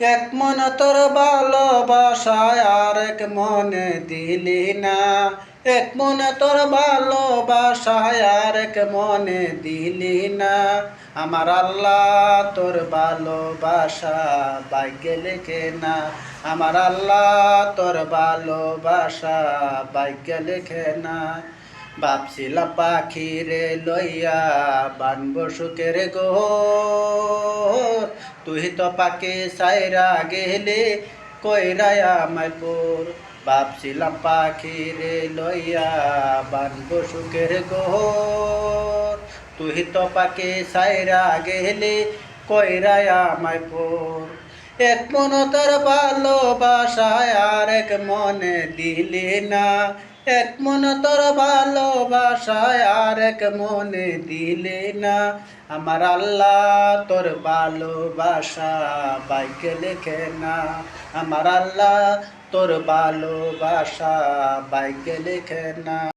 এক মন তোর ভালোবাসায় আর এক মনে দিলি না। এক মনে তোর ভালোবাসায় আর এক মনে দিলি না। আমার আল্লাহ তোর ভালোবাসা ভাগ্যে লেখে না। আমার আল্লাহ তোর ভালোবাসা ভাগ্যে লেখে না। ভাবছিলাম পাখি রে লইয়া বানব সুখের ঘর, তুই তো পাখি সাইরা গেলি কইরা আমায় পুর। ভাবছিলাম পাখি রে লইয়া বানব সুখের ঘর, তুই তো পাখি সাইরা গেলি কইরা আমায় পুর। এক মন তোর ভালোবাসায় আর এক মনে দিলি না। এক মন তোর ভালোবাসায় আর এক মনে দিলি না। আমার আল্লাহ তোর ভালোবাসা ভাগ্যে লেখে না। আমার আল্লাহ তোর ভালোবাসা ভাগ্যে লেখে না।